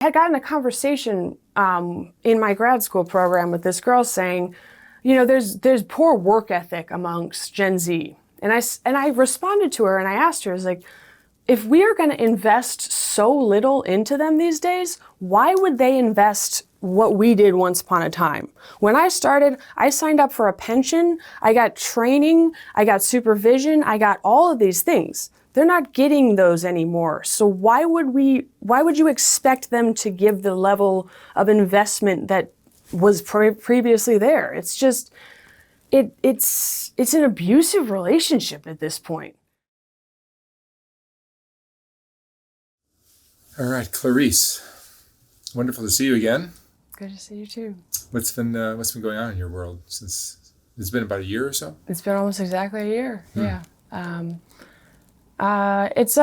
I had gotten a conversation in my grad school program with this girl saying, you know, there's poor work ethic amongst Gen Z. And I responded to her and I asked her, I was like, if we are going to invest so little into them these days, why would they invest what we did once upon a time? When I started, I signed up for a pension, I got training, I got supervision, I got all of these things. They're not getting those anymore. So why would you expect them to give the level of investment that was previously there? It's just, it's an abusive relationship at this point. All right, Clarisse, wonderful to see you again. Good to see you too. What's been going on in your world since it's been about a year or so? It's been almost exactly a year. Yeah. It's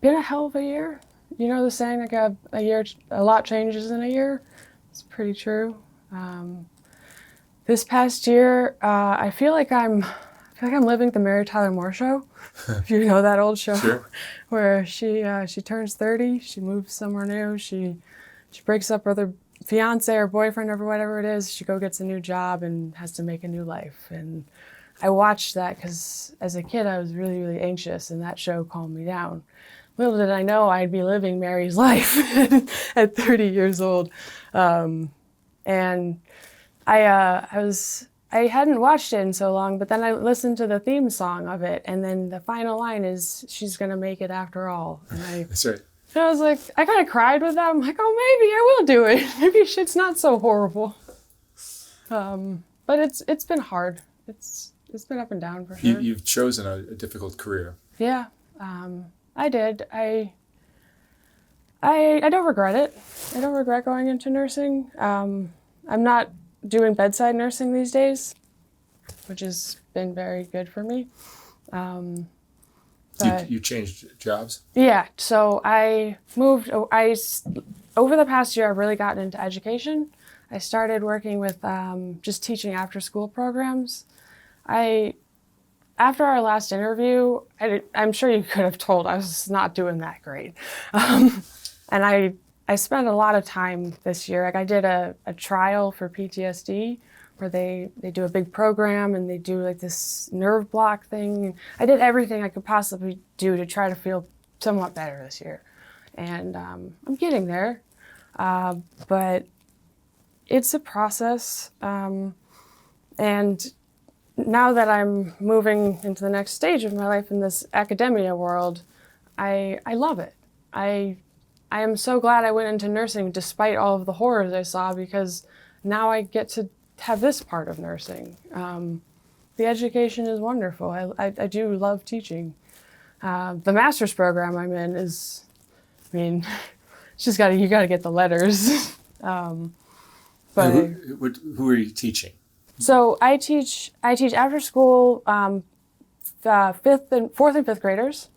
been a hell of a year. You know the saying, like a lot changes in a year. It's pretty true. This past year, I feel like I'm living the Mary Tyler Moore Show. If you know that old show, Sure. Where she turns 30, she moves somewhere new, she breaks up with her fiance or boyfriend or whatever it is, she gets a new job and has to make a new life. And I watched that because as a kid I was really, really anxious, and that show calmed me down. Little did I know I'd be living Mary's life at 30 years old. And I hadn't watched it in so long, but then I listened to the theme song of it, and then the final line is, "She's gonna make it after all." And That's right. And I was like, I kind of cried with that. I'm like, oh, maybe I will do it. Maybe it's not so horrible. But it's been hard. It's been up and down for sure. You've chosen a difficult career. Yeah, I did. I don't regret it. I don't regret going into nursing. I'm not doing bedside nursing these days, which has been very good for me. You changed jobs? Yeah, so I moved, over the past year I've really gotten into education. I started working with just teaching after school programs. After our last interview, I'm sure you could have told I was not doing that great. And I spent a lot of time this year. Like I did a trial for PTSD where they do a big program and they do like this nerve block thing. I did everything I could possibly do to try to feel somewhat better this year. And I'm getting there, but it's a process. And now that I'm moving into the next stage of my life in this academia world, I love it. I am so glad I went into nursing despite all of the horrors I saw, because now I get to have this part of nursing. The education is wonderful. I do love teaching. The master's program I'm in is, it's just you gotta get the letters. But who are you teaching? So I teach after school, fourth and fifth graders.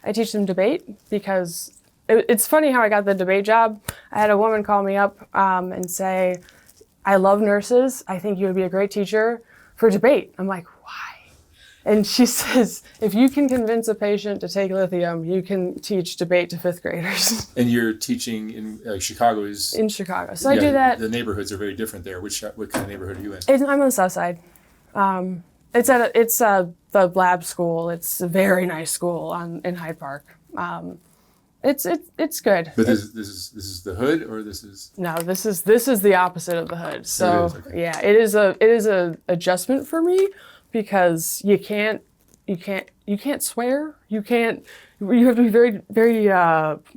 I teach them debate because it's funny how I got the debate job. I had a woman call me up and say, "I love nurses. I think you would be a great teacher for debate." I'm like, "Why?" And she says, "If you can convince a patient to take lithium, you can teach debate to fifth graders." And you're teaching in Chicago is? In Chicago. So I do that. The neighborhoods are very different there. What kind of neighborhood are you in? I'm on the south side. It's the lab school. It's a very nice school in Hyde Park. It's good. But this is the hood, or this is? No, this is the opposite of the hood. So okay. Yeah, it is a adjustment for me, because you can't swear. You have to be very, very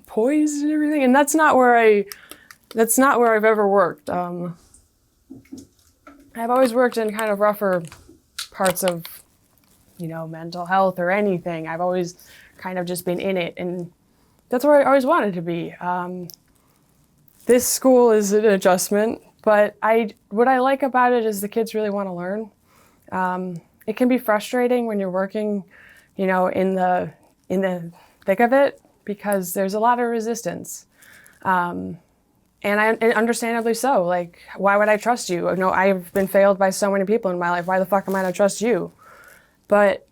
poised and everything. And that's not where I've ever worked. I've always worked in kind of rougher parts of, mental health or anything. I've always kind of just been in it, and that's where I always wanted to be. This school is an adjustment, but what I like about it is the kids really want to learn. It can be frustrating when you're working, in the thick of it, because there's a lot of resistance. And understandably so. Like, why would I trust you? I've been failed by so many people in my life. Why the fuck am I going to trust you? But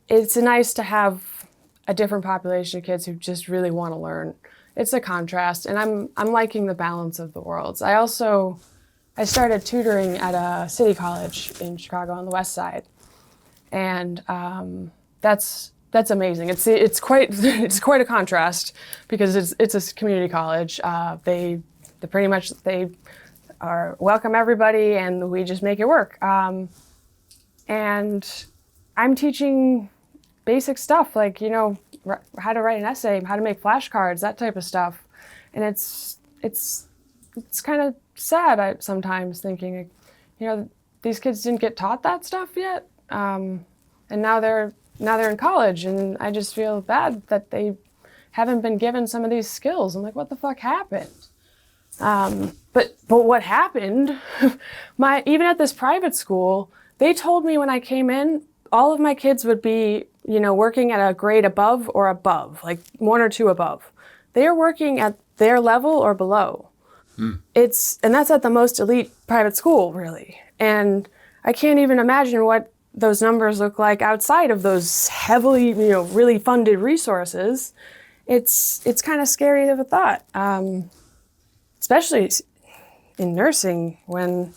it's nice to have a different population of kids who just really want to learn. it's a contrast, and I'm liking the balance of the worlds. I started tutoring at a city college in Chicago on the west side, and that's amazing. It's quite a contrast because it's a community college. They are welcome everybody, and we just make it work. And I'm teaching basic stuff like, you know, how to write an essay, how to make flashcards, that type of stuff. And it's kind of sad sometimes thinking, you know, these kids didn't get taught that stuff yet. And now they're in college, and I just feel bad that they haven't been given some of these skills. I'm like, what the fuck happened? But what happened, even at this private school, they told me when I came in, all of my kids would be, you know, working at a grade above or above, like 1 or 2 above. They are working at their level or below. And that's at the most elite private school, really. And I can't even imagine what those numbers look like outside of those heavily, you know, really funded resources. It's kind of scary of a thought, especially in nursing when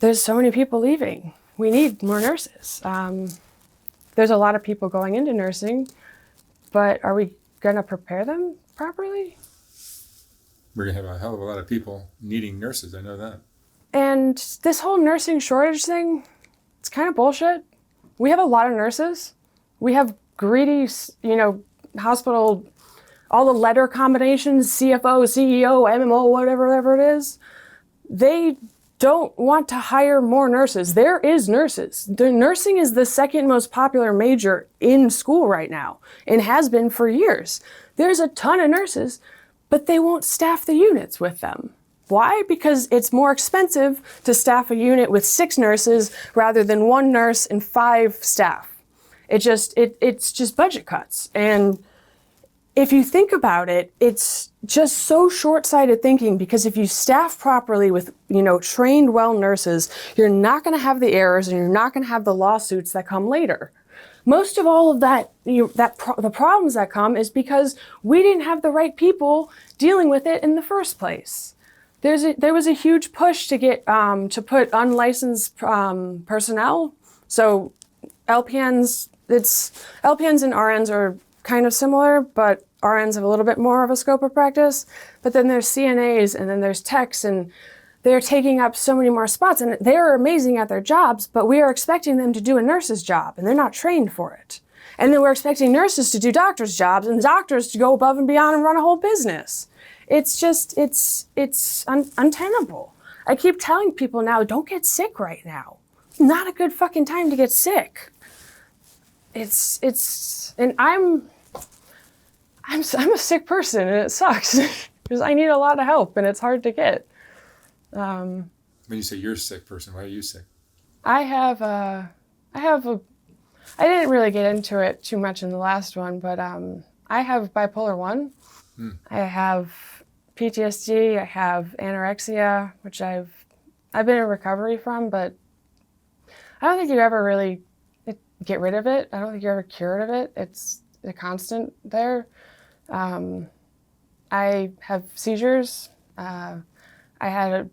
there's so many people leaving. We need more nurses. There's a lot of people going into nursing, but are we going to prepare them properly? We're going to have a hell of a lot of people needing nurses. I know that. And this whole nursing shortage thing, it's kind of bullshit. We have a lot of nurses. We have greedy, you know, hospital, all the letter combinations, CFO, CEO, MMO, whatever it is. They don't want to hire more nurses. There is nurses. The nursing is the second most popular major in school right now and has been for years. There's a ton of nurses, but they won't staff the units with them. Why? Because it's more expensive to staff a unit with 6 nurses rather than 1 nurse and 5 staff. It's just budget cuts. And if you think about it, it's just so short-sighted thinking, because if you staff properly with, you know, trained well nurses, you're not going to have the errors and you're not going to have the lawsuits that come later. Most of all of that, the problems that come is because we didn't have the right people dealing with it in the first place. There was a huge push to get to put unlicensed personnel. So LPNs and RNs are kind of similar, but RNs have a little bit more of a scope of practice. But then there's CNAs, and then there's techs, and they're taking up so many more spots, and they're amazing at their jobs, but we are expecting them to do a nurse's job, and they're not trained for it. And then we're expecting nurses to do doctors' jobs, and doctors to go above and beyond and run a whole business. It's just, it's untenable. I keep telling people now, don't get sick right now. It's not a good fucking time to get sick. And I'm a sick person, and it sucks because I need a lot of help, and it's hard to get. When you say you're a sick person, why are you sick? I didn't really get into it too much in the last one, but I have bipolar 1. I have PTSD. I have anorexia, which I've been in recovery from, but I don't think you ever really get rid of it. I don't think you're ever cured of it. It's a constant there. I have seizures. I had a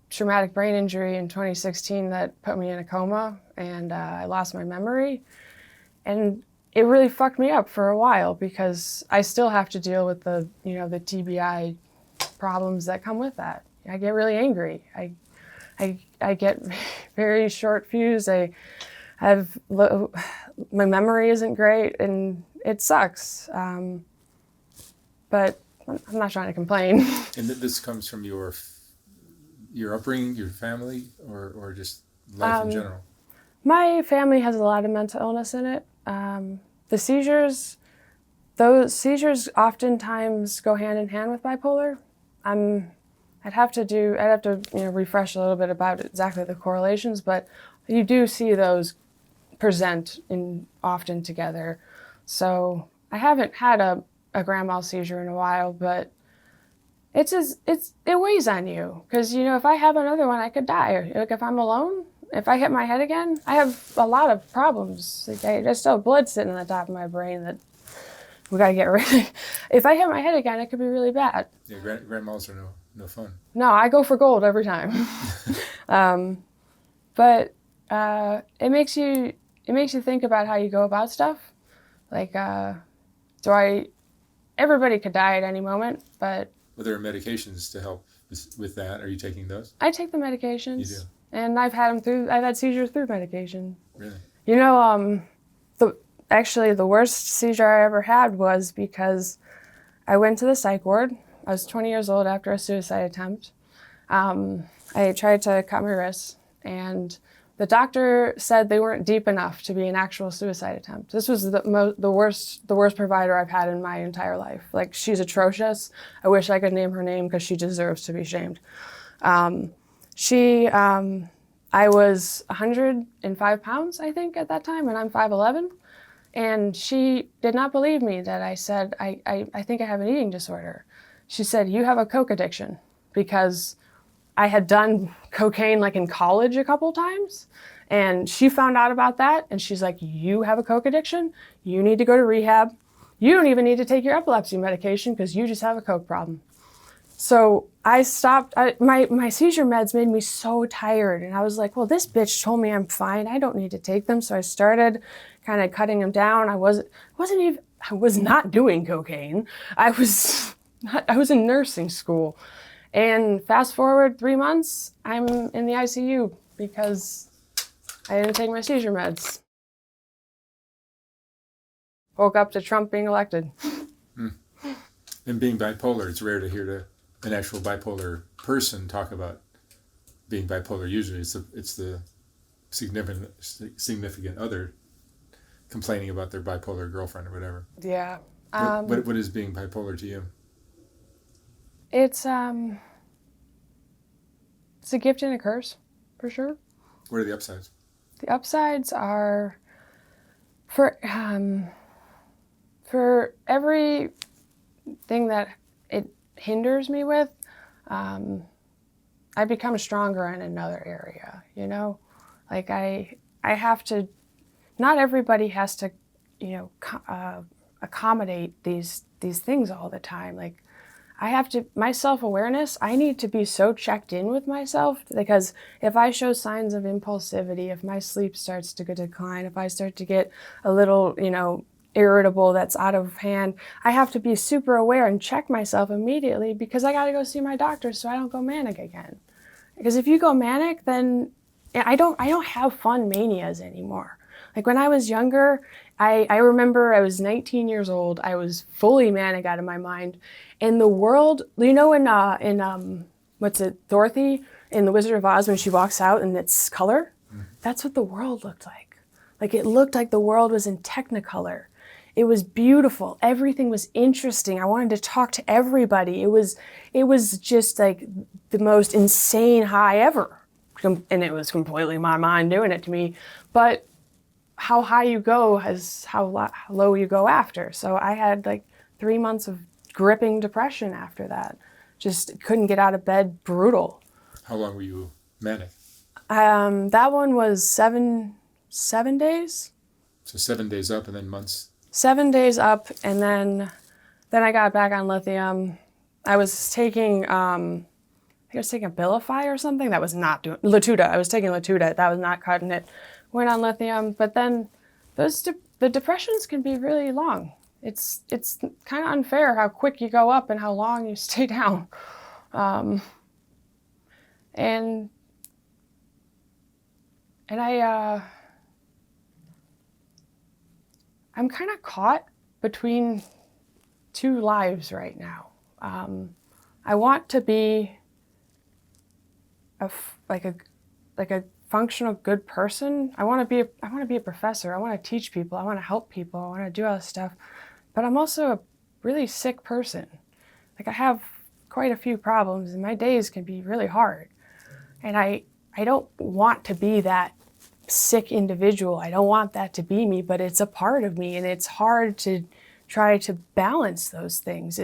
traumatic brain injury in 2016 that put me in a coma, and I lost my memory. And it really fucked me up for a while because I still have to deal with the TBI problems that come with that. I get really angry. I get very short fused. My memory isn't great, and it sucks. But I'm not trying to complain. And this comes from your upbringing, your family, or just life in general? My family has a lot of mental illness in it. The seizures, those seizures oftentimes go hand in hand with bipolar. I'd have to refresh a little bit about exactly the correlations, but you do see those present often together. So I haven't had a grand mal seizure in a while, but it weighs on you because, if I have another one, I could die. Like if I'm alone, if I hit my head again, I have a lot of problems. Like I still have blood sitting on the top of my brain that we got to get ready. If I hit my head again, it could be really bad. Yeah, grand mals are no fun. No, I go for gold every time. But it makes you think about how you go about stuff. Like, everybody could die at any moment, but... Well, there are medications to help with that. Are you taking those? I take the medications. You do? And I've had seizures through medication. Really? You know, actually the worst seizure I ever had was because I went to the psych ward. I was 20 years old after a suicide attempt. I tried to cut my wrists, and the doctor said they weren't deep enough to be an actual suicide attempt. This was the worst provider I've had in my entire life. Like, she's atrocious. I wish I could name her name because she deserves to be shamed. I was 105 pounds, I think, at that time, and I'm 5'11". And she did not believe me that I said, I think I have an eating disorder. She said, you have a coke addiction, because I had done cocaine like in college a couple times. And she found out about that, and she's like, you have a coke addiction? You need to go to rehab. You don't even need to take your epilepsy medication because you just have a coke problem. So I stopped. My seizure meds made me so tired, and I was like, well, this bitch told me I'm fine. I don't need to take them. So I started kind of cutting them down. I was not doing cocaine. I was in nursing school. And fast forward 3 months, I'm in the ICU because I didn't take my seizure meds. Woke up to Trump being elected. And being bipolar, it's rare to hear an actual bipolar person talk about being bipolar. Usually it's the significant other complaining about their bipolar girlfriend or whatever. Yeah. What is being bipolar to you? It's a gift and a curse, for sure. What are the upsides? The upsides are for everything that it hinders me with, I become stronger in another area, you know? Like I have to, not everybody has to, accommodate these things all the time. Like, I have to, my self-awareness, I need to be so checked in with myself, because if I show signs of impulsivity, if my sleep starts to decline, if I start to get a little, irritable that's out of hand, I have to be super aware and check myself immediately, because I got to go see my doctor so I don't go manic again. Because if you go manic, then I don't have fun manias anymore. Like when I was younger, I remember I was 19 years old. I was fully manic out of my mind. And the world, in Dorothy in The Wizard of Oz, when she walks out and it's color, that's what the world looked like. Like it looked like the world was in Technicolor. It was beautiful. Everything was interesting. I wanted to talk to everybody. It was just like the most insane high ever. And it was completely my mind doing it to me. But how high you go is how low you go after. So I had like 3 months of gripping depression after that. Just couldn't get out of bed, brutal. How long were you manic? That one was seven days. So 7 days up and then months? 7 days up, and then I got back on lithium. I was taking, I was taking Abilify or something. That was not doing, Latuda. I was taking Latuda. That was not cutting it. Went on lithium, but then the depressions can be really long. It's kind of unfair how quick you go up and how long you stay down. And I'm kind of caught between two lives right now. I want to be a functional good person. I want to be a professor. I want to teach people. I want to help people. I want to do all this stuff. But I'm also a really sick person. Like I have quite a few problems, and my days can be really hard. And I don't want to be that sick individual. I don't want that to be me, but it's a part of me, and it's hard to try to balance those things.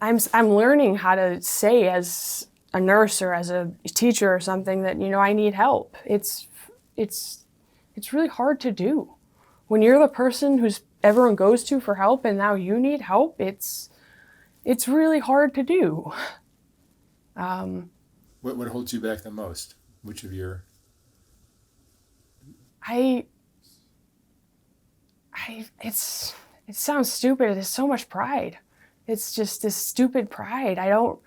I'm learning how to say as a nurse or as a teacher or something that, I need help. It's really hard to do when you're the person who's everyone goes to for help, and now you need help, it's really hard to do. What holds you back the most? Which of your... It sounds stupid. It's so much pride. It's just this stupid pride. I don't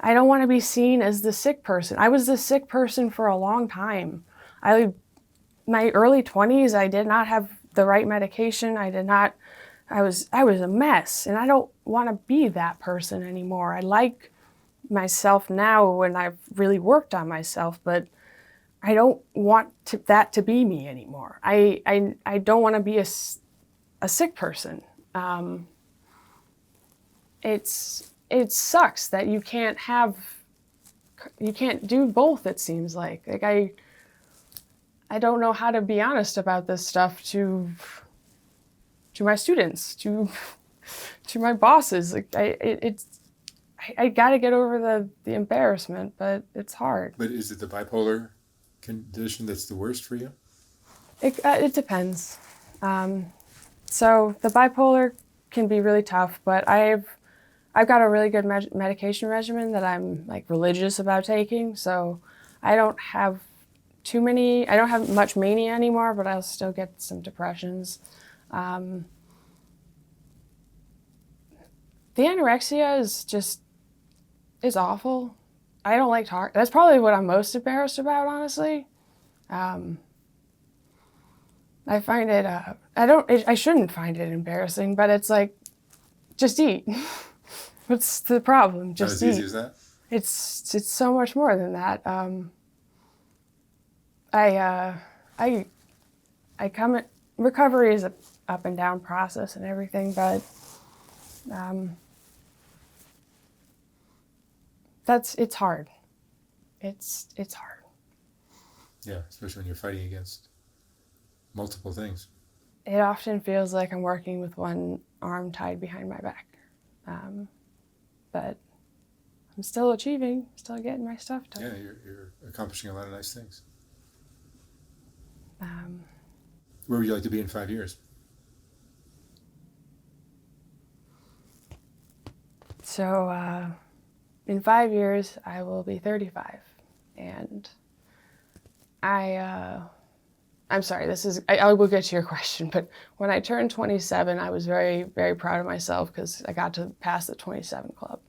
want to be seen as the sick person. I was the sick person for a long time. My early 20s, I did not have the right medication. I was a mess, and I don't want to be that person anymore. I like myself now when I've really worked on myself, but I don't want that to be me anymore. I don't want to be a sick person. It sucks that you can't do both, it seems like. Like I don't know how to be honest about this stuff to my students, to my bosses. Like I got to get over the embarrassment, but it's hard. But is it the bipolar condition that's the worst for you? It depends. So the bipolar can be really tough, but I've got a really good medication regimen that I'm like religious about taking. So I don't have much mania anymore, but I'll still get some depressions. The anorexia is awful. I don't like talk. That's probably what I'm most embarrassed about, honestly. I find it, I shouldn't find it embarrassing, but it's like, just eat. What's the problem? Just eat. Not as easy as that? It's so much more than that. Recovery is a up and down process and everything, but it's hard. It's hard. Yeah, especially when you're fighting against multiple things. It often feels like I'm working with one arm tied behind my back. But I'm still achieving, still getting my stuff done. Yeah, you're accomplishing a lot of nice things. Where would you like to be in 5 years? So in 5 years, I will be 35. And I'm sorry, I will get to your question, but when I turned 27, I was very, very proud of myself because I got to pass the 27 club.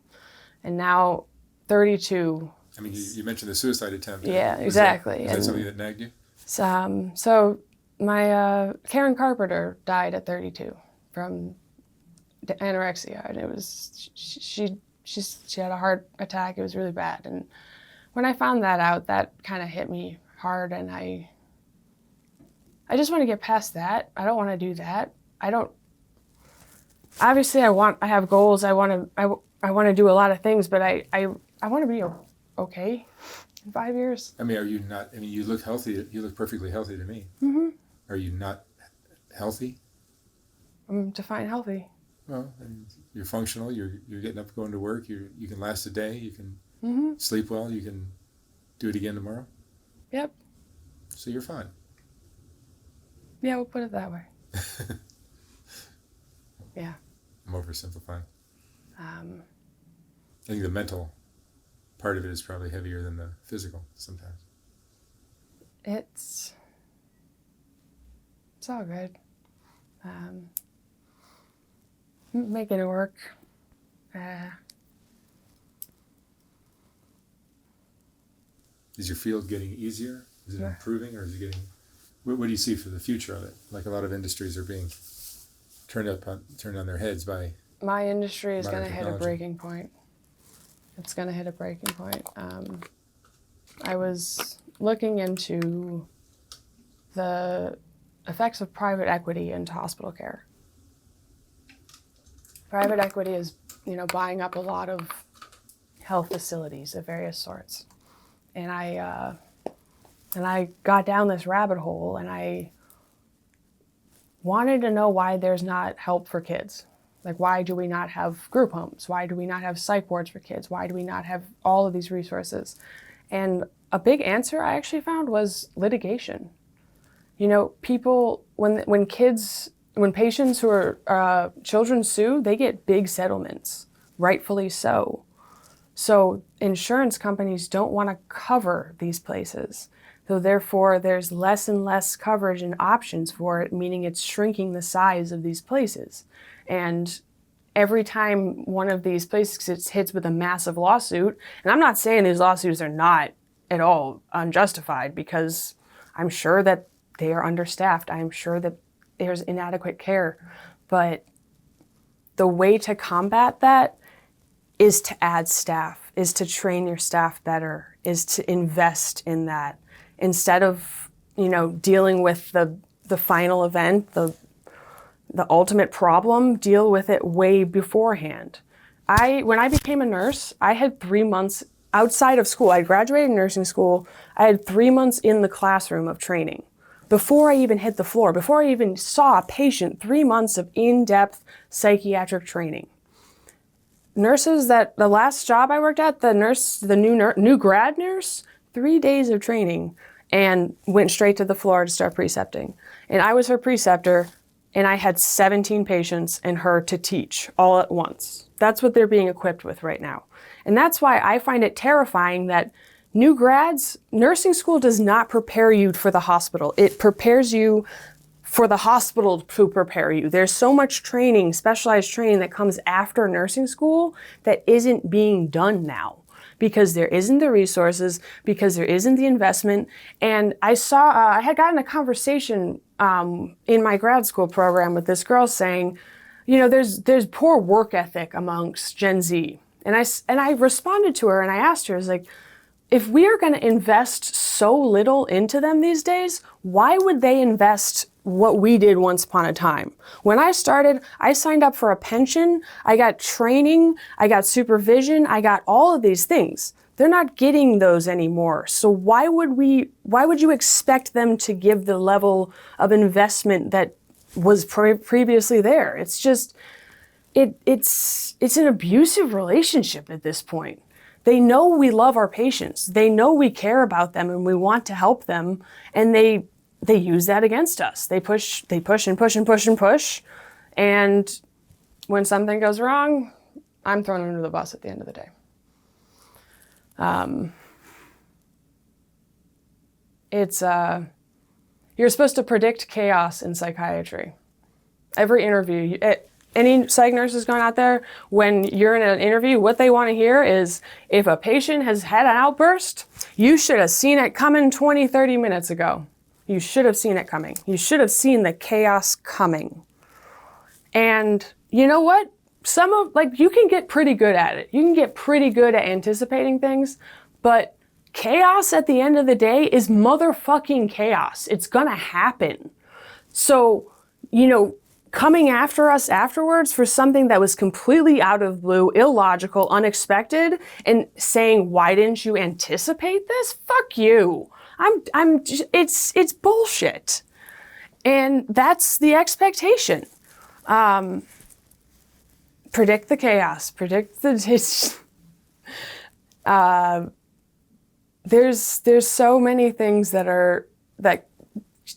And now 32. I mean, you mentioned the suicide attempt. Yeah, exactly. Is that something that nagged you? So my Karen Carpenter died at 32 from anorexia, and it was she had a heart attack. It was really bad, and when I found that out, that kind of hit me hard, and I just want to get past that. I don't want to do that. Obviously I have goals. I want to do a lot of things, but I want to be okay in 5 years. I mean, are you not? I mean, you look healthy. You look perfectly healthy to me. Mm-hmm. Are you not healthy? Define healthy. Well, I mean, you're functional. You're getting up, going to work. You can last a day. You can sleep well. You can do it again tomorrow. Yep. So you're fine. Yeah, we'll put it that way. Yeah. I'm oversimplifying. I think the mental part of it is probably heavier than the physical sometimes. It's all good. Making it work. Is your field getting easier? Is it improving, or is it getting? What do you see for the future of it? Like a lot of industries are being turned on their heads by. My industry is modern going to hit a technology. breaking point. It's going to hit a breaking point. I was looking into the effects of private equity into hospital care. Private equity is, buying up a lot of health facilities of various sorts. And I got down this rabbit hole, and I wanted to know why there's not help for kids. Like, why do we not have group homes? Why do we not have psych wards for kids? Why do we not have all of these resources? And a big answer I actually found was litigation. People, when kids when patients who are children sue, they get big settlements, rightfully so. So insurance companies don't want to cover these places. So therefore, there's less and less coverage and options for it, meaning it's shrinking the size of these places. And every time one of these places gets hit with a massive lawsuit, and I'm not saying these lawsuits are not at all unjustified, because I'm sure that they are understaffed. I'm sure that there's inadequate care. But the way to combat that is to add staff, is to train your staff better, is to invest in that. Instead of, dealing with the final event, the ultimate problem, deal with it way beforehand. When I became a nurse, I had 3 months outside of school. I graduated nursing school. I had 3 months in the classroom of training. Before I even hit the floor, before I even saw a patient, 3 months of in-depth psychiatric training. Nurses the last job I worked at, the new grad nurse, 3 days of training and went straight to the floor to start precepting. And I was her preceptor, and I had 17 patients and her to teach all at once. That's what they're being equipped with right now. And that's why I find it terrifying that new grads, nursing school does not prepare you for the hospital. It prepares you for the hospital to prepare you. There's so much training, specialized training that comes after nursing school that isn't being done now because there isn't the resources, because there isn't the investment. And I had gotten a conversation in my grad school program with this girl saying, there's poor work ethic amongst Gen Z. And I responded to her and I asked her, I was like, if we are going to invest so little into them these days, why would they invest what we did once upon a time? When I started, I signed up for a pension, I got training, I got supervision, I got all of these things. They're not getting those anymore. So why would you expect them to give the level of investment that was previously there? It's just, it's an abusive relationship at this point. They know we love our patients. They know we care about them and we want to help them. And they use that against us. They push and push and push and push. And when something goes wrong, I'm thrown under the bus at the end of the day. You're supposed to predict chaos in psychiatry. Every interview, any psych nurses going out there, when you're in an interview, what they want to hear is, if a patient has had an outburst, you should have seen it coming 20, 30 minutes ago. You should have seen it coming. You should have seen the chaos coming. And you know what? You can get pretty good at it. You can get pretty good at anticipating things, but chaos at the end of the day is motherfucking chaos. It's gonna happen. So, coming after us afterwards for something that was completely out of blue, illogical, unexpected, and saying, why didn't you anticipate this? Fuck you. It's bullshit. And that's the expectation. Predict the chaos, there's so many things that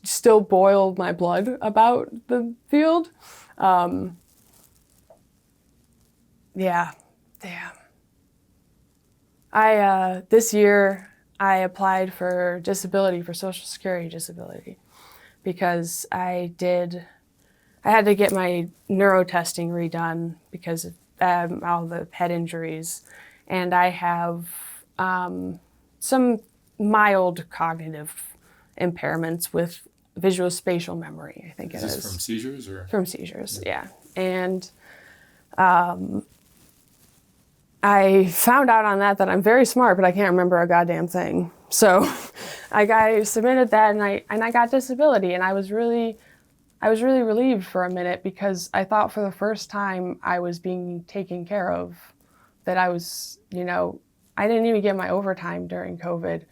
still boil my blood about the field. This year I applied for disability, for Social Security disability, because I had to get my neuro testing redone because of all the head injuries, and I have some mild cognitive impairments with visual-spatial memory, I think it is. Is this from seizures? From seizures, yeah. And I found out on that I'm very smart, but I can't remember a goddamn thing. So I submitted that and I got disability, and I was really relieved for a minute, because I thought for the first time I was being taken care of, that I was, I didn't even get my overtime during COVID.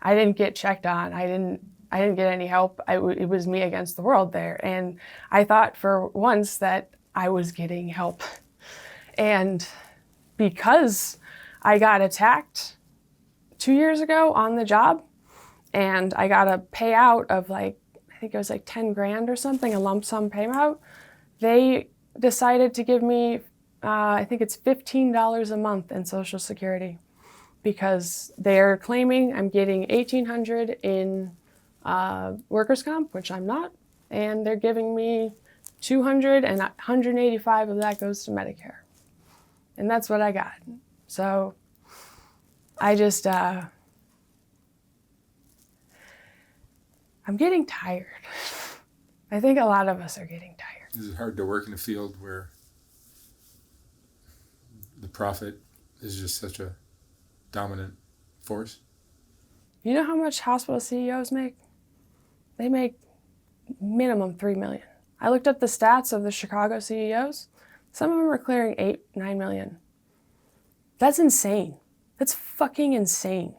I didn't get checked on. I didn't get any help. It was me against the world there. And I thought for once that I was getting help. And because I got attacked 2 years ago on the job, and I got a payout of I think it was like 10 grand or something, a lump sum payout. They decided to give me, I think it's $15 a month in Social Security, because they're claiming I'm getting $1,800 in workers' comp, which I'm not, and they're giving me $200, and $185 of that goes to Medicare. And that's what I got. So I just, I'm getting tired. I think a lot of us are getting tired. Is it hard to work in a field where the profit is just such a dominant force? You know how much hospital CEOs make? They make minimum $3 million. I looked up the stats of the Chicago CEOs. Some of them are clearing $8-9 million. That's insane. That's fucking insane.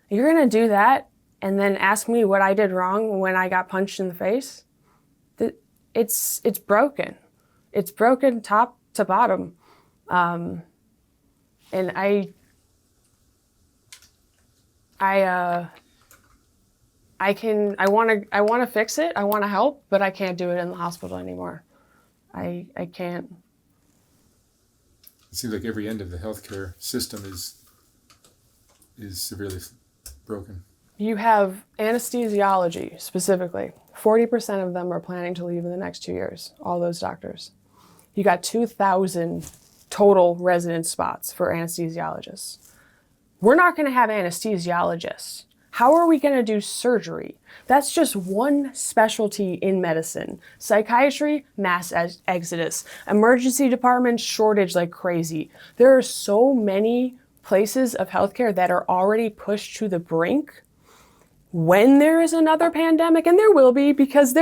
You're gonna do that and then ask me what I did wrong when I got punched in the face? It's broken. It's broken top to bottom. And I want to fix it. I want to help, but I can't do it in the hospital anymore. I can't. It seems like every end of the healthcare system is severely broken. You have anesthesiology specifically. 40% of them are planning to leave in the next 2 years, all those doctors. You got 2,000 total resident spots for anesthesiologists. We're not going to have anesthesiologists. How are we going to do surgery? That's just one specialty in medicine. Psychiatry, mass exodus. Emergency departments, shortage like crazy. There are so many places of healthcare that are already pushed to the brink. When there is another pandemic, and there will be, because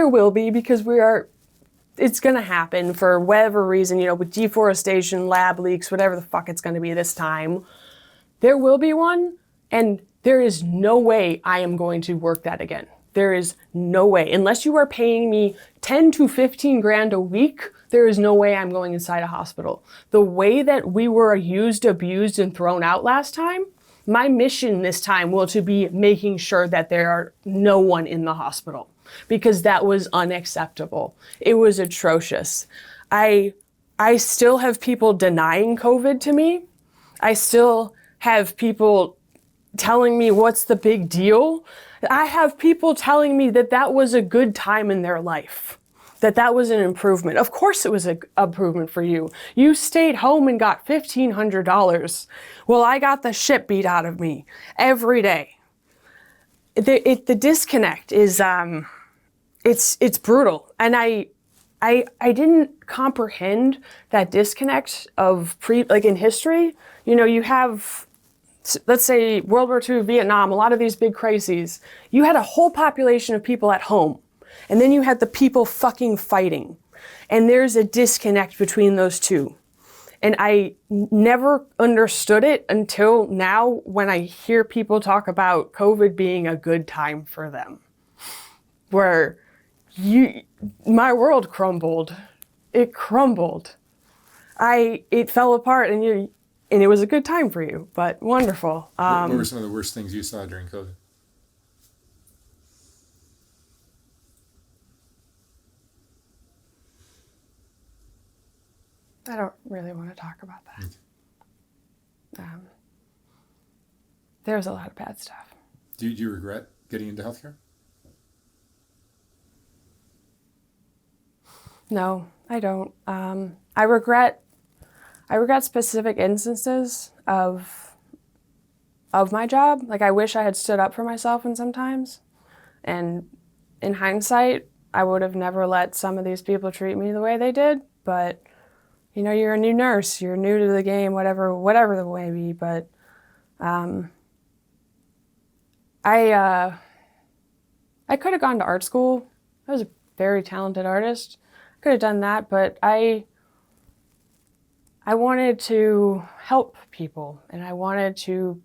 it's going to happen for whatever reason, with deforestation, lab leaks, whatever the fuck it's going to be this time. There will be one, and there is no way I am going to work that again. There is no way. Unless you are paying me 10 to 15 grand a week, there is no way I'm going inside a hospital. The way that we were used, abused, and thrown out last time, my mission this time will to be making sure that there are no one in the hospital, because that was unacceptable. It was atrocious. I still have people denying COVID to me. I still have people telling me what's the big deal. I have people telling me that that was a good time in their life, that was an improvement. Of course it was an improvement for you. You stayed home and got $1,500. Well, I got the shit beat out of me every day. The disconnect is, it's brutal. And I didn't comprehend that disconnect of in history. You have, let's say, World War II, Vietnam, a lot of these big crises. You had a whole population of people at home. And then you had the people fucking fighting. And there's a disconnect between those two. And I never understood it until now, when I hear people talk about COVID being a good time for them. Where my world crumbled. It crumbled. It fell apart, and it was a good time for you, but wonderful. What were some of the worst things you saw during COVID? I don't really want to talk about that. There's a lot of bad stuff. Do you regret getting into healthcare? No, I don't. I regret specific instances of my job. Like, I wish I had stood up for myself in some times. And in hindsight, I would have never let some of these people treat me the way they did. But you're a new nurse, you're new to the game, whatever the way be. But I could have gone to art school. I was a very talented artist. I could have done that, but I wanted to help people, and I wanted to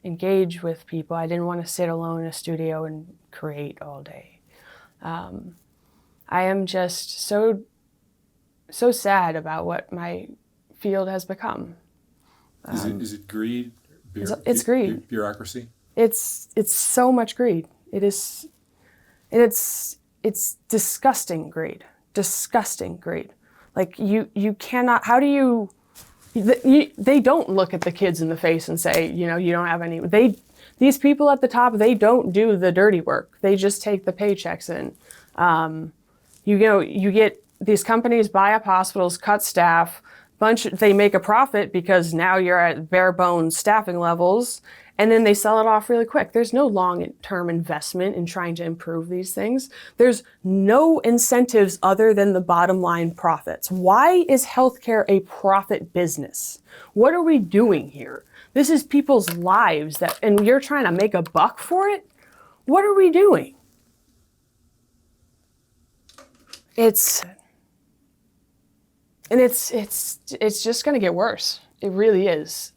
engage with people. I didn't want to sit alone in a studio and create all day. I am just so sad about what my field has become. Is it greed? It's greed. Bureaucracy? It's so much greed. It is, and it's it's disgusting grade. Disgusting grade. Like you cannot, how do you, they don't look at the kids in the face and say, you know, you don't have any, these people at the top, they don't do the dirty work. They just take the paychecks in. You get these companies buy up hospitals, cut staff, they make a profit because now you're at bare bones staffing levels, and then they sell it off really quick. There's no long-term investment in trying to improve these things. There's no incentives other than the bottom line profits. Why is healthcare a profit business? What are we doing here? This is people's lives and you're trying to make a buck for it? What are we doing? It's just going to get worse. It really is.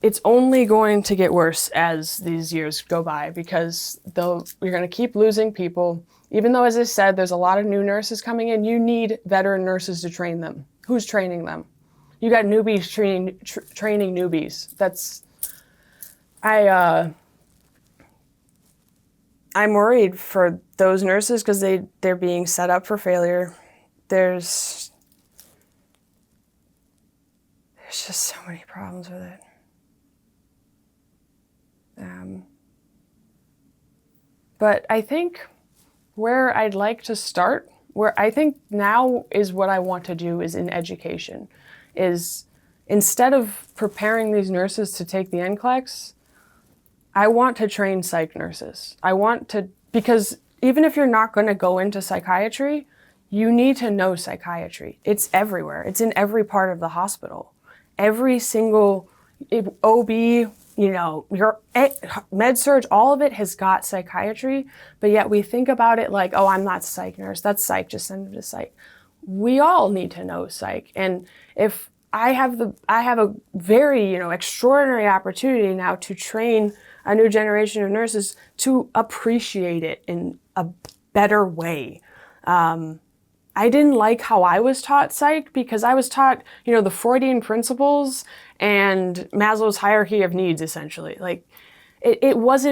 It's only going to get worse as these years go by, because you're going to keep losing people. Even though, as I said, there's a lot of new nurses coming in, you need veteran nurses to train them. Who's training them? You got newbies training newbies. I'm worried for those nurses because they're being set up for failure. There's just so many problems with it. But I think where I'd like to start, where I think now is what I want to do is in education, is instead of preparing these nurses to take the NCLEX, I want to train psych nurses. Because even if you're not going to go into psychiatry, you need to know psychiatry. It's everywhere. It's in every part of the hospital. Every single OB, your med surg, all of it has got psychiatry, but yet we think about it like, oh, I'm not a psych nurse. That's psych. Just send them to psych. We all need to know psych. And if I have a very, extraordinary opportunity now to train a new generation of nurses to appreciate it in a better way. I didn't like how I was taught psych because I was taught, the Freudian principles and Maslow's hierarchy of needs, essentially. Like, it was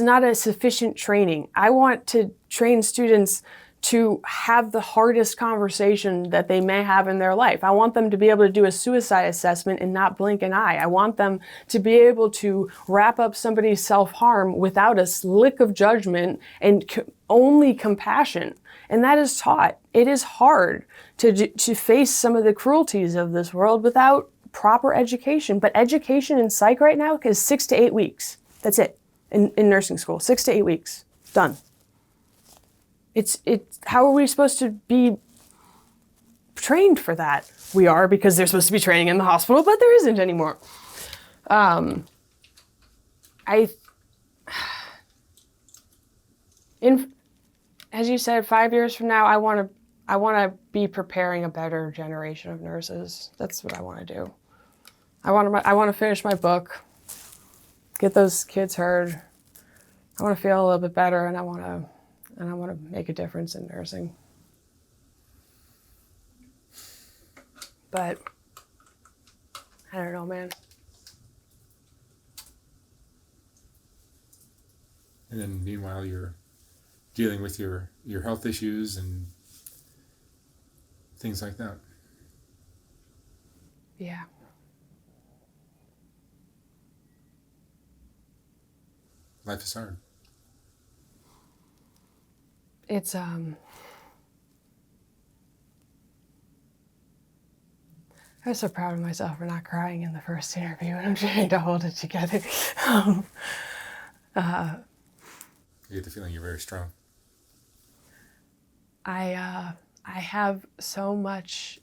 not a sufficient training. I want to train students to have the hardest conversation that they may have in their life. I want them to be able to do a suicide assessment and not blink an eye. I want them to be able to wrap up somebody's self-harm without a lick of judgment and only compassion. And that is taught. It is hard to face some of the cruelties of this world without proper education. But education in psych right now is 6 to 8 weeks. That's it. In nursing school, 6 to 8 weeks. Done. How are we supposed to be trained for that? We are, because they're supposed to be training in the hospital, but there isn't anymore. As you said, 5 years from now, I want to be preparing a better generation of nurses. That's what I want to do. I want to finish my book, get those kids heard. I want to feel a little bit better, and I want to make a difference in nursing. But I don't know, man. And then meanwhile, you're dealing with your health issues and things like that. Yeah. Life is hard. It's I was so proud of myself for not crying in the first interview, and I'm trying to hold it together. You get the feeling you're very strong. I have so much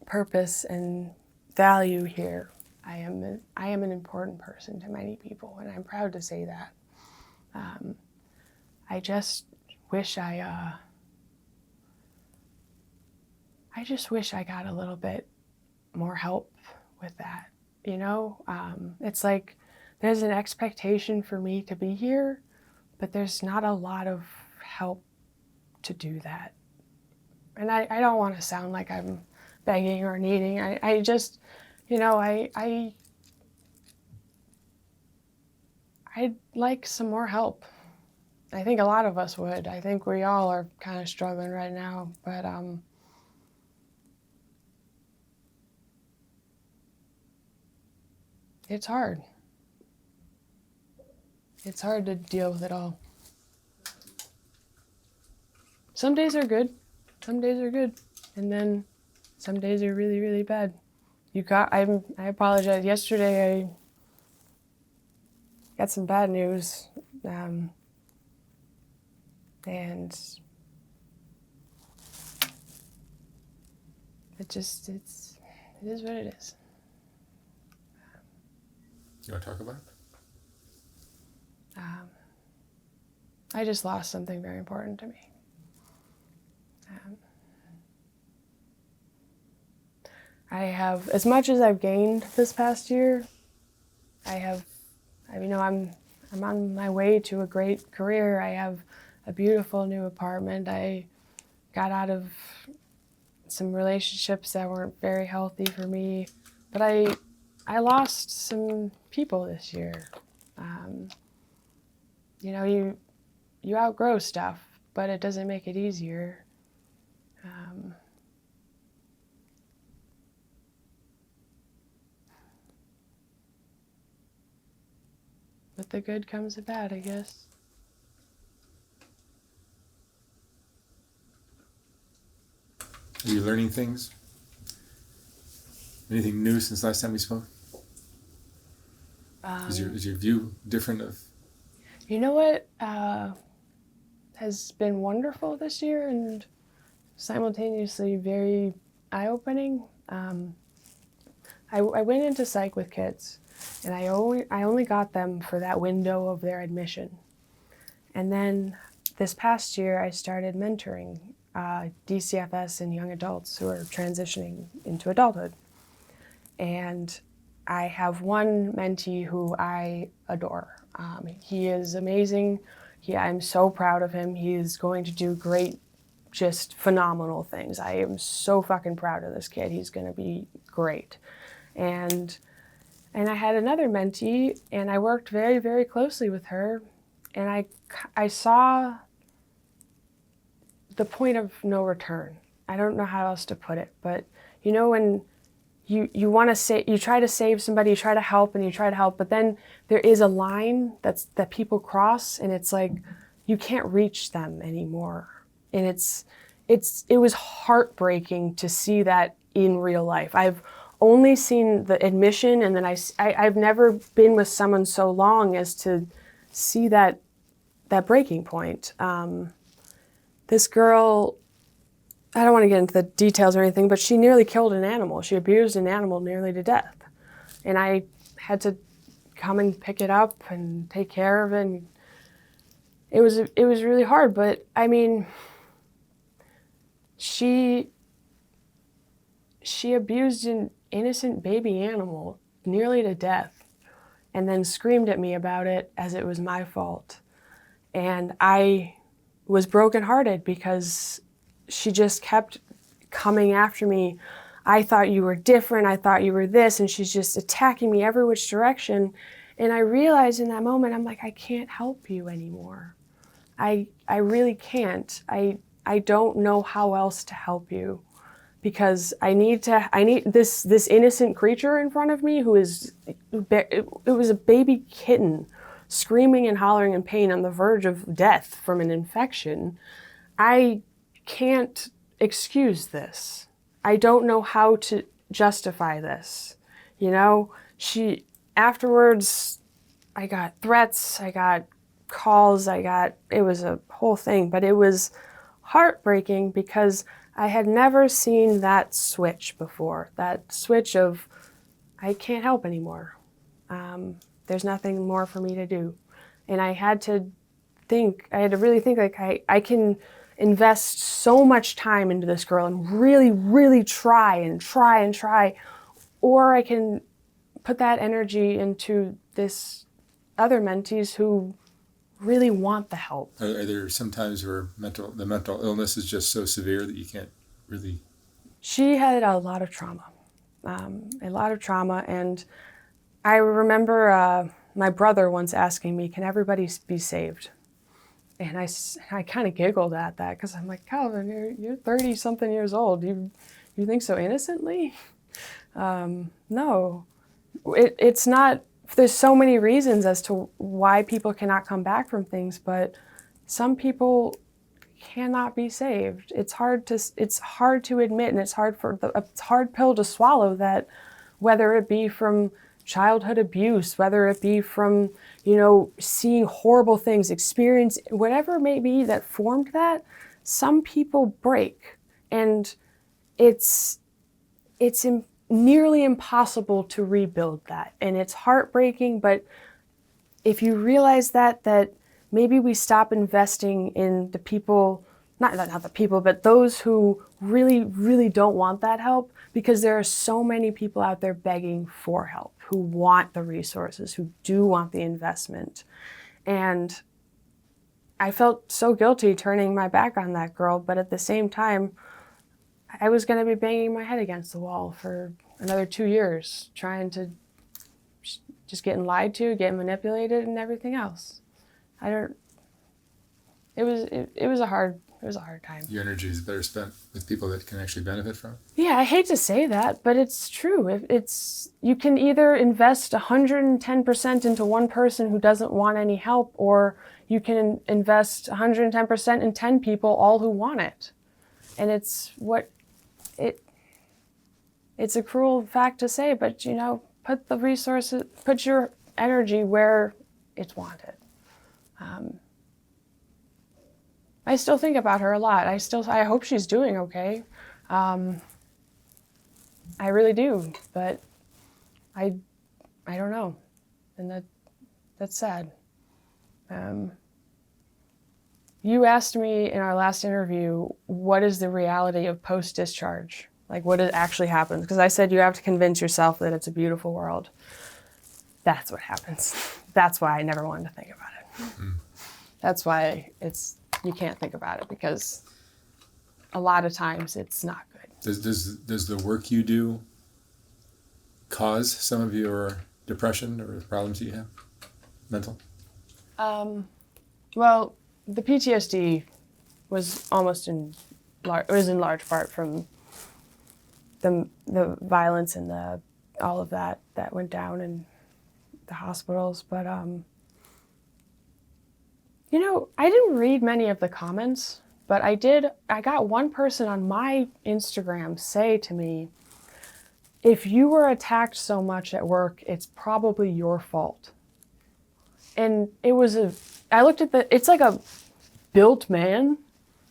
purpose and value here. I am an important person to many people, and I'm proud to say that. I just wish I wish I got a little bit more help with that. It's like there's an expectation for me to be here, but there's not a lot of help to do that. And I don't want to sound like I'm begging or needing. I just, I'd like some more help. I think a lot of us would. I think we all are kind of struggling right now, but it's hard. It's hard to deal with it all. Some days are good. Some days are good. And then some days are really, really bad. I apologize. Yesterday I got some bad news. And it is what it is. You want to talk about it? I just lost something very important to me. I have, as much as I've gained this past year, I'm on my way to a great career. I have a beautiful new apartment. I got out of some relationships that weren't very healthy for me, but I lost some people this year. You outgrow stuff, but it doesn't make it easier. With the good comes the bad, I guess. Are you learning things? Anything new since last time we spoke? Is your view different of? You know what has been wonderful this year and simultaneously very eye-opening? I went into psych with kids, and I only got them for that window of their admission. And then this past year, I started mentoring DCFS and young adults who are transitioning into adulthood. And I have one mentee who I adore. He is amazing. I'm so proud of him. He is going to do great, just phenomenal things. I am so fucking proud of this kid. He's going to be great. And I had another mentee, and I worked very, very closely with her, and I saw the point of no return. I don't know how else to put it, but you know when you want to say, you try to save somebody, you try to help, but then there is a line that people cross, and it's like you can't reach them anymore. And it was heartbreaking to see that in real life. I've only seen the admission, and then I've never been with someone so long as to see that breaking point. This girl, I don't want to get into the details or anything, but she nearly killed an animal. She abused an animal nearly to death. And I had to come and pick it up and take care of it. And it was really hard, but I mean, she abused an innocent baby animal nearly to death and then screamed at me about it as it was my fault. And I was brokenhearted because she just kept coming after me. I thought you were different. I thought you were this. And she's just attacking me every which direction. And I realized in that moment, I'm like, I can't help you anymore. I really can't. I don't know how else to help you because I need this innocent creature in front of me who is, it was a baby kitten screaming and hollering in pain on the verge of death from an infection. I can't excuse this. I don't know how to justify this. You know, afterwards, I got threats, I got calls, it was a whole thing, but it was heartbreaking because I had never seen that switch before, that switch of, I can't help anymore. There's nothing more for me to do. And I had to really think like I can invest so much time into this girl and really, really try, or I can put that energy into this other mentees who really want the help. Are there some times where the mental illness is just so severe that you can't really? She had a lot of trauma, and I remember my brother once asking me, can everybody be saved? And I kind of giggled at that because I'm like, Calvin, you're 30 something years old. You think so innocently? No, it's not. There's so many reasons as to why people cannot come back from things, but some people cannot be saved. It's hard to admit, and it's a hard pill to swallow that, whether it be from childhood abuse, whether it be from, seeing horrible things, experience, whatever it may be that formed that, some people break. And it's nearly impossible to rebuild that. And it's heartbreaking, but if you realize that maybe we stop investing in the people, not the people, but those who really, really don't want that help, because there are so many people out there begging for help, who want the resources, who do want the investment. And I felt so guilty turning my back on that girl, but at the same time, I was going to be banging my head against the wall for another 2 years, trying to just getting lied to, getting manipulated, and everything else. It was a hard time. Your energy is better spent with people that can actually benefit from it. Yeah, I hate to say that, but it's true. You can either invest 110% into one person who doesn't want any help, or you can invest 110% in 10 people, all who want it. And it's a cruel fact to say, but put your energy where it's wanted. I still think about her a lot. I hope she's doing okay. I really do, but I don't know, and that's sad. You asked me in our last interview, what is the reality of post-discharge? Like, what actually happens? Because I said you have to convince yourself that it's a beautiful world. That's what happens. That's why I never wanted to think about it. Mm-hmm. That's why you can't think about it, because a lot of times it's not good. Does the work you do cause some of your depression or the problems you have, mental? Well, the PTSD was in large part from the violence and all of that went down in the hospitals. But I didn't read many of the comments, but I got one person on my Instagram say to me, if you were attacked so much at work, it's probably your fault. And I looked at it's like a built man.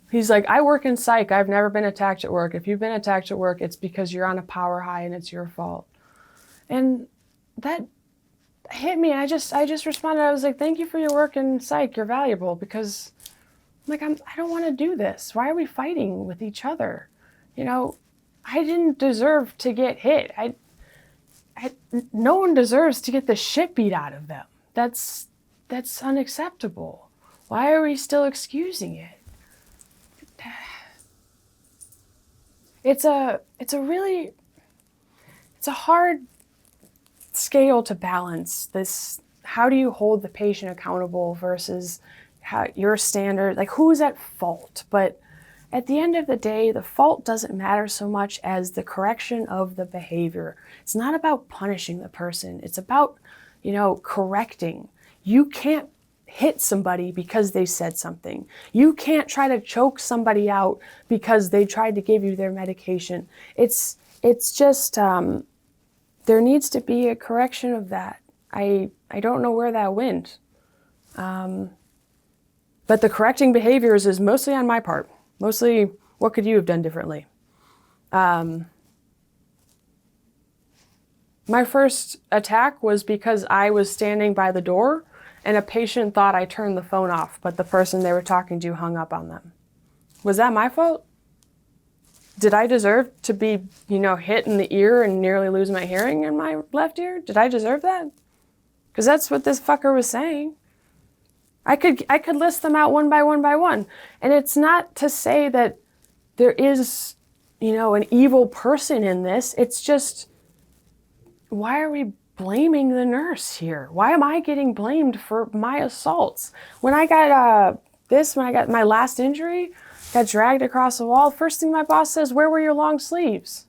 He's like, I work in psych. I've never been attacked at work. If you've been attacked at work, it's because you're on a power high and it's your fault. And that hit me. I just responded. I was like, thank you for your work in psych. You're valuable, because I don't want to do this. Why are we fighting with each other? I didn't deserve to get hit. No one deserves to get the shit beat out of them. That's unacceptable. Why are we still excusing it? It's a hard scale to balance this. How do you hold the patient accountable versus your standard, like who's at fault? But at the end of the day, the fault doesn't matter so much as the correction of the behavior. It's not about punishing the person. It's about, correcting. You can't hit somebody because they said something. You can't try to choke somebody out because they tried to give you their medication. It's just, there needs to be a correction of that. I don't know where that went. But the correcting behaviors is mostly on my part. Mostly, what could you have done differently? My first attack was because I was standing by the door and a patient thought I turned the phone off, but the person they were talking to hung up on them. Was that my fault? Did I deserve to be, hit in the ear and nearly lose my hearing in my left ear? Did I deserve that? Because that's what this fucker was saying. I could list them out one by one. And it's not to say that there is, an evil person in this. It's just, why are we blaming the nurse here? Why am I getting blamed for my assaults? When I got this, when I got my last injury, got dragged across the wall, first thing my boss says, where were your long sleeves?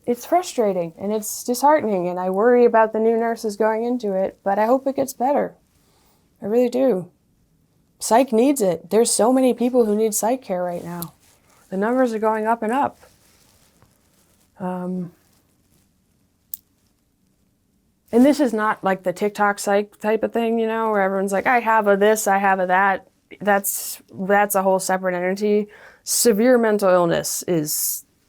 It's frustrating and it's disheartening, and I worry about the new nurses going into it, but I hope it gets better. I really do. Psych needs it. There's so many people who need psych care right now. The numbers are going up and up. And this is not like the TikTok psych type of thing, you know, where everyone's like, I have a this, I have a that. That's a whole separate entity. Severe mental illness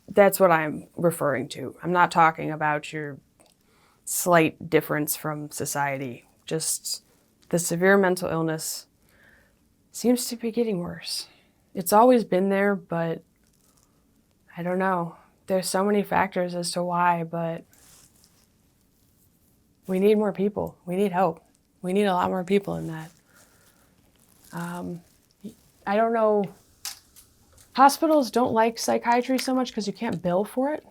that's what I'm referring to. I'm not talking about your slight difference from society. Just the severe mental illness seems to be getting worse. It's always been there, but I don't know. There's so many factors as to why, but we need more people. We need help. We need a lot more people in that. I don't know. Hospitals don't like psychiatry so much because you can't bill for it.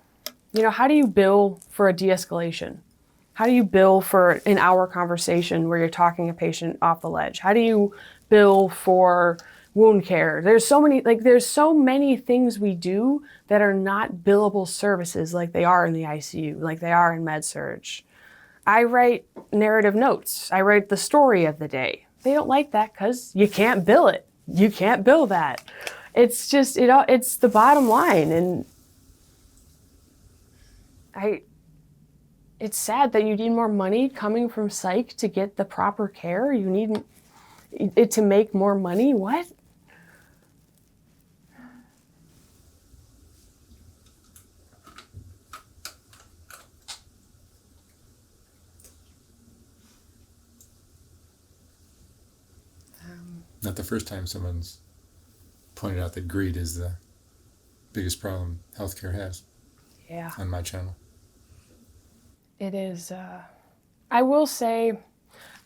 You know, how do you bill for a de-escalation? How do you bill for an hour conversation where you're talking a patient off the ledge? How do you bill for wound care? There's so many things we do that are not billable services like they are in the ICU, like they are in med-surg. I write narrative notes. I write the story of the day. They don't like that because you can't bill it. You can't bill that. It's just, it's the bottom line. And it's sad that you need more money coming from psych to get the proper care. You need it to make more money? What? Not the first time someone's pointed out that greed is the biggest problem healthcare has. Yeah. On my channel. It is. I will say,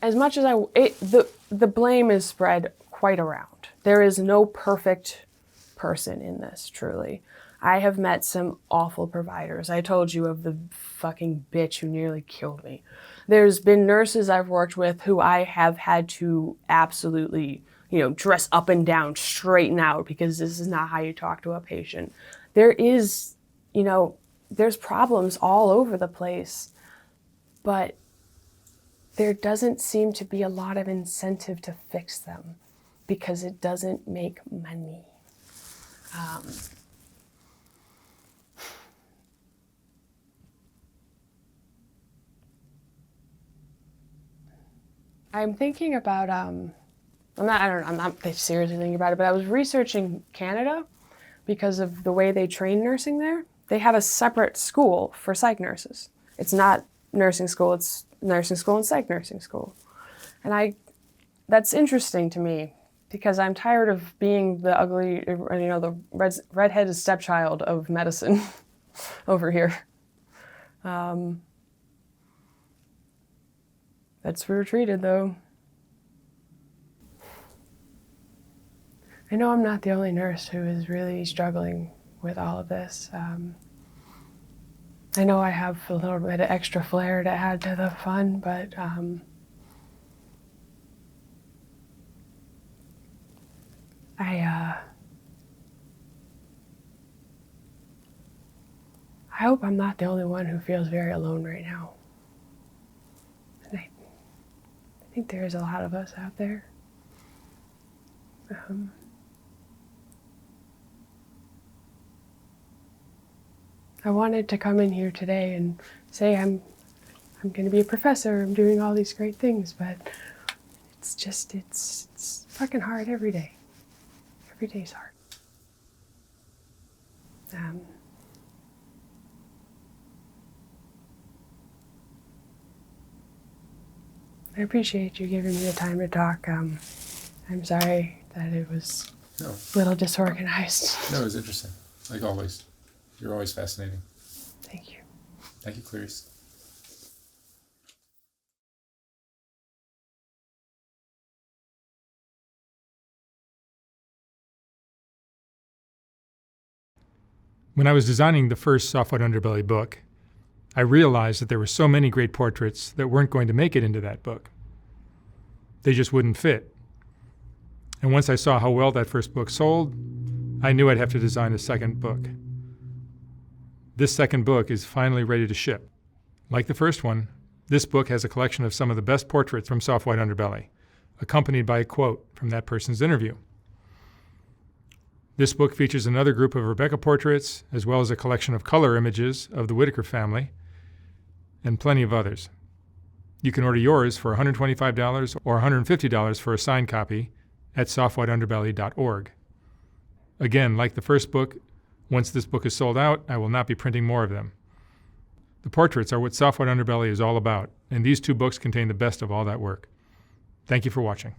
as much as the blame is spread quite around. There is no perfect person in this, truly. I have met some awful providers. I told you of the fucking bitch who nearly killed me. There's been nurses I've worked with who I have had to absolutely, dress up and down, straighten out, because this is not how you talk to a patient. There is, there's problems all over the place, but there doesn't seem to be a lot of incentive to fix them because it doesn't make money. I'm thinking about, I'm not seriously thinking about it, but I was researching Canada because of the way they train nursing there. They have a separate school for psych nurses. It's not nursing school, it's nursing school and psych nursing school. And that's interesting to me because I'm tired of being the ugly, the redheaded stepchild of medicine over here. That's where we're treated, though. I know I'm not the only nurse who is really struggling with all of this. I know I have a little bit of extra flair to add to the fun, but I hope I'm not the only one who feels very alone right now. And I think there's a lot of us out there. I wanted to come in here today and say I'm going to be a professor, I'm doing all these great things, but it's fucking hard every day. Every day's hard. I appreciate you giving me the time to talk. I'm sorry that it was a little disorganized. No, it was interesting. Like always. You're always fascinating. Thank you. Thank you, Clarisse. When I was designing the first White Underbelly book, I realized that there were so many great portraits that weren't going to make it into that book. They just wouldn't fit. And once I saw how well that first book sold, I knew I'd have to design a second book. This second book is finally ready to ship. Like the first one, this book has a collection of some of the best portraits from Soft White Underbelly, accompanied by a quote from that person's interview. This book features another group of Rebecca portraits, as well as a collection of color images of the Whitaker family, and plenty of others. You can order yours for $125 or $150 for a signed copy at softwhiteunderbelly.org. Again, like the first book, once this book is sold out, I will not be printing more of them. The portraits are what Soft White Underbelly is all about, and these two books contain the best of all that work. Thank you for watching.